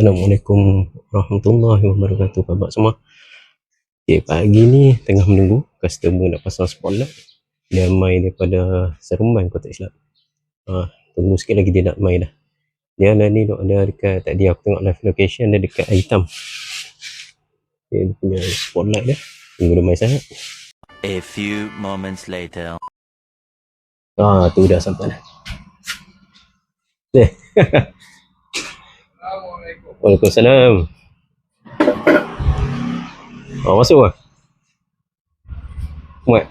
Assalamualaikum warahmatullahi wabarakatuh, khabar semua. Okay, pagi ni tengah menunggu customer nak pasang spotlight. Dia mai daripada Seremban kalau tak silap. Tunggu sikit lagi dia nak mai dah. Dia ada ni ada dekat, tadi aku tengok live location dia dekat air hitam. Okay, dia punya spotlight dia. Tunggu dia mai sangat. A few moments later. Tu dah sampai dah. Waalaikumsalam. Masuk lah. Muat.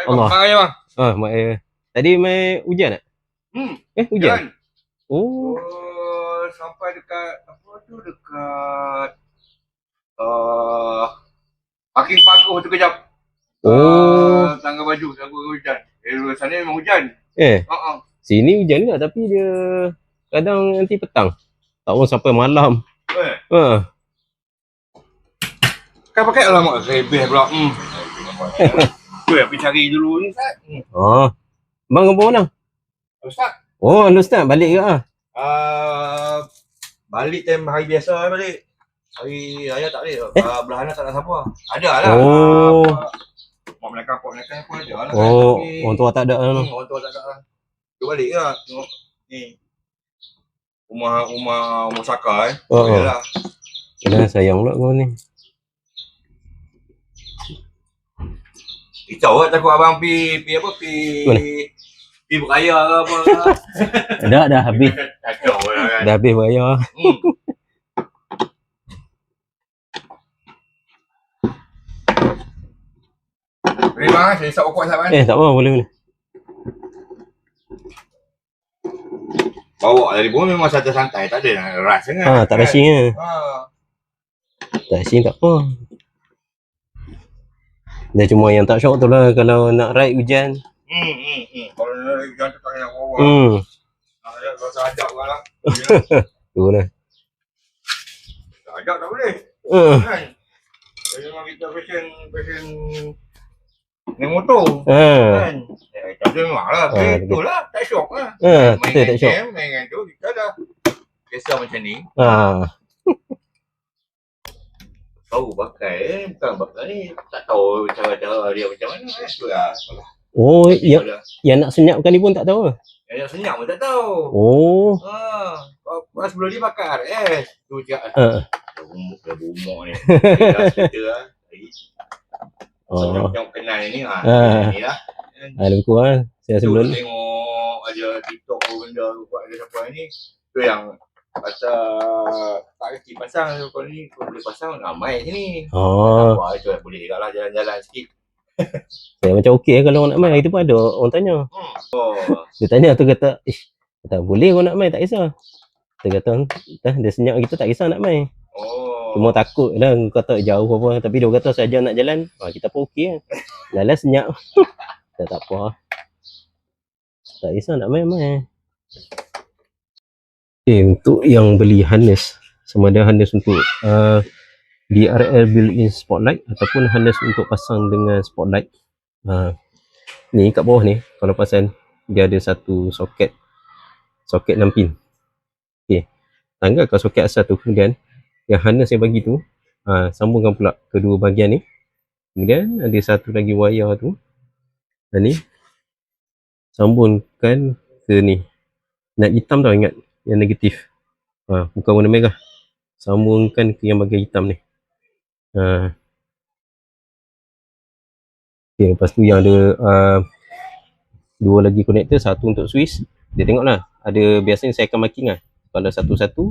Allah. Mak air. Tadi mai hujan tak? Hujan. Oh. Sampai dekat apa tu, dekat parking paguh tu kejap. Tangga baju hujan. Sana memang hujan. Sini hujan juga tapi dia kadang nanti petang. Tak pun sampai malam. Kan pakai alamat rebeh pula. Tu yang pergi cari dulu ni, Ustaz. Bang apa mana? Ustaz. Ustaz balik ke ah? Balik time hari biasa balik. Hari raya tak balik. Belah anak tak ada siapa. Ada lah. Mak melakar pun ada lah. Orang tua tak ada lah. Orang tua tak ada lah. Dia balik ke tengok ni. Rumah Saka lah. Kena sayang pula kau ni. Risau lah takut abang pi beraya ke apa. Dah habis. Kacau lah kan. Dah habis beraya. Boleh bang, saya isap pokok isap kan? Tak apa, boleh. Bawa dari pun memang santai-santai, tak ada nak rush sangat. Tak rushing lah. Tak rushing tak apa. Dia cuma yang tak syok tu lah kalau nak ride hujan. Kalau nak ride hujan tu tak nak bawa. Nak rasa ajak orang lah. Tu lah. Ajak tak boleh. Kan? Jadi memang kita fashion naik motor. Kan? Tapi memang lah. Itulah, tak syok lah. Kita tak syok. Main tu, kita dah biasa macam ni. Tahu pakai, bukan pakai ni. Tak tahu cara-cara dia macam mana. Tu lah. Yang nak senyapkan ni pun tak tahu. Yang nak senyap pun tak tahu. Sebelum ni pakai RS. Tu cakap. Dah bumuk ni. Kita lah. Macam kenal ni lah. Ni lah. Lebih kurang saya sebelum ni. Tengok ada TikTok benda buat ada siapa ni. Tu yang pasal tak kerti pasang. Kalau ni kau boleh pasang ramai sini. Itu boleh juga lah jalan-jalan sikit. Saya macam okey kalau orang nak main. Itu pun ada orang tanya. Dia tanya tu kata boleh orang nak main tak kisah. Dia kata dia senyap kita tak kisah nak main. Cuma takut lah kata jauh apa. Tapi dia kata saja nak jalan kita pun okey lah. Lala senyap. Tak apa. Tak kisah nak main. Untuk yang beli harness, sama ada harness untuk DRL built-in spotlight ataupun harness untuk pasang dengan spotlight. Ni kat bawah ni kalau pasang dia ada satu soket 6 pin. Tanggalkan soket asal tu, kemudian yang harness yang bagi tu sambungkan pula kedua bahagian ni. Kemudian ada satu lagi wayar tu. Dan ni sambungkan ke ni. Nak hitam tau, ingat yang negatif. Bukan warna merah. Sambungkan ke yang bahagian hitam ni. Lepas tu yang ada dua lagi connector, satu untuk switch. Dia tengok lah, ada biasanya saya akan marking lah kalau satu-satu,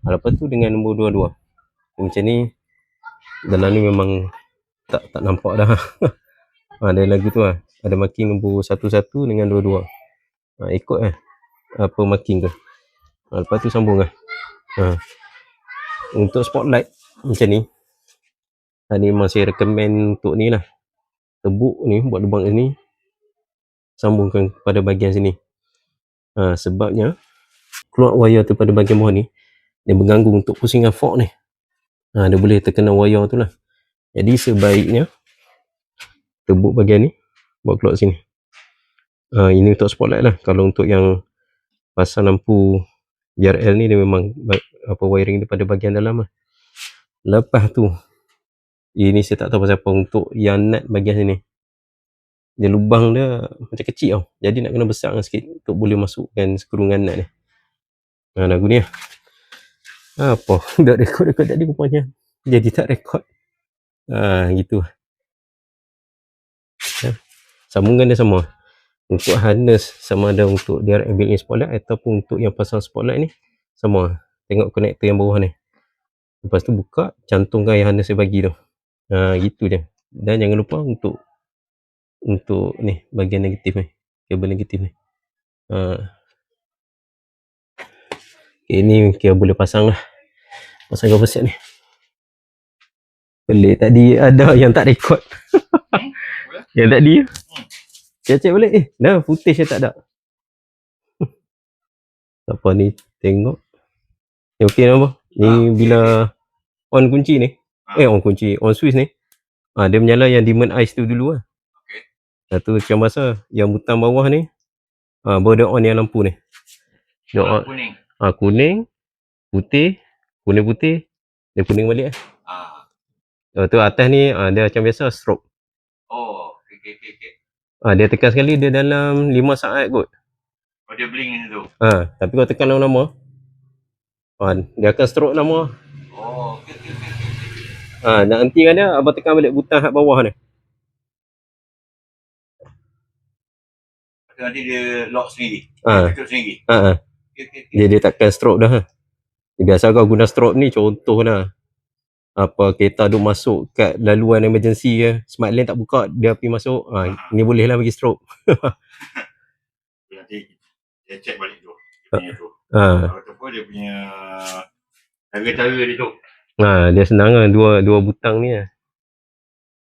lepas tu dengan nombor 22. Macam ni dalam ni memang tak nampak dah. Ada lagi tu lah, ada marking nombor 11 dengan 22. Ikut lah apa marking tu. Lepas tu sambung lah. Untuk spotlight macam ni, ni memang saya recommend untuk ni lah. Tebuk ni, buat lubang ni, sambungkan pada bahagian sini. Sebabnya keluar wayar tu pada bahagian bawah ni, dia mengganggu untuk pusingan fork ni. Dia boleh terkena wayar tu lah. Jadi sebaiknya tebuk bahagian ni, buat keluar sini. Ini untuk spotlight lah. Kalau untuk yang pasang lampu JRL ni dia memang apa wiring dia pada bahagian dalam lah. Lepas tu ini saya tak tahu pasal apa untuk yang nut bahagian sini. Dia lubang dia macam kecil tau. Jadi nak kena besarkan sikit untuk boleh masukkan skru dengan nut ni. Lagu ni lah. Apa? Dah rekod tadi rupanya. Jadi tak rekod. Gitu. Sambungan dia sama. Untuk harness sama ada untuk dia built-in spotlight ataupun untuk yang pasang spotlight ni sama. Tengok konektor yang bawah ni. Lepas tu buka, cantumkan yang harness dia bagi tu. Gitu je. Dan jangan lupa untuk ni bahagian negatif ni. Kabel negatif ni. Okay, ni kira boleh pasang lah. Pasang cover set ni. Pelik tadi ada yang tak rekod. Yang tadi cek balik. Dah footage yang tak ada. Siapa ni tengok. Ni okey apa? Ni bila on kunci ni. On kunci. On switch ni. Dia menyala yang dimmer eyes tu dulu lah. Satu macam masa yang butang bawah ni. Baru dia on yang lampu ni. Dia on. Kuning. Kuning. Putih. Kuning putih. Dia kuning balik lah. Lepas tu atas ni dia macam biasa strobe. Okay. Dia tekan sekali dia dalam 5 saat kot. Dia blink tu. Tapi kalau tekan lama-lama dia akan strobe lama. Okay. Nak hentikan dia abang tekan balik butang kat bawah ni. Nanti dia lock sendiri. Tutup sendiri. Okay. Dia takkan strobe dah. Biasa kau guna strobe ni contoh lah. Apa kereta duk masuk kat laluan emergency ke, smart lane tak buka, dia pergi masuk, ni boleh lah bagi strobe. Nanti dia check balik tu. Dia punya tu. Ataupun dia punya cara-cara dia tu. Dia senang lah, dua butang ni lah.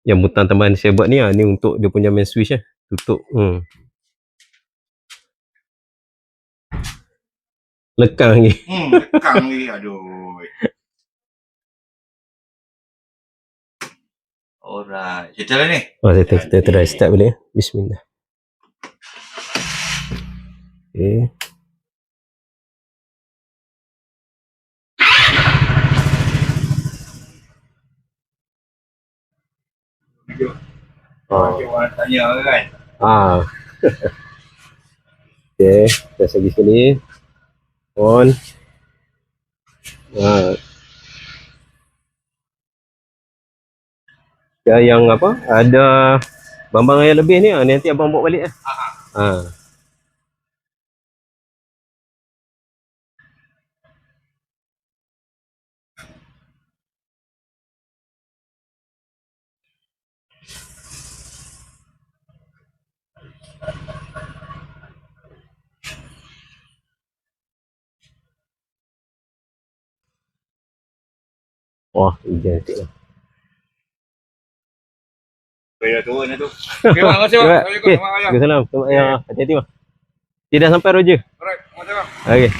Yang butang tambahan saya buat ni ni untuk dia punya main switch lah. Tutup. Lekang lagi. Lekang lagi, aduh. Alright, kita lah ni. Kita try start balik. Bismillah. Okay. Orang tanya kan. Okay, press lagi sekali. On. Yang apa? Ada bambang yang lebih ni, nanti abang bawa balik lah. Wah, hujan sikit lah. Dah turun dah tu. Okay, terima kasih bang. Waalaikumsalam. Hati-hati bang. Tidak sampai Roger. Alright, terima kasih bang. Okay.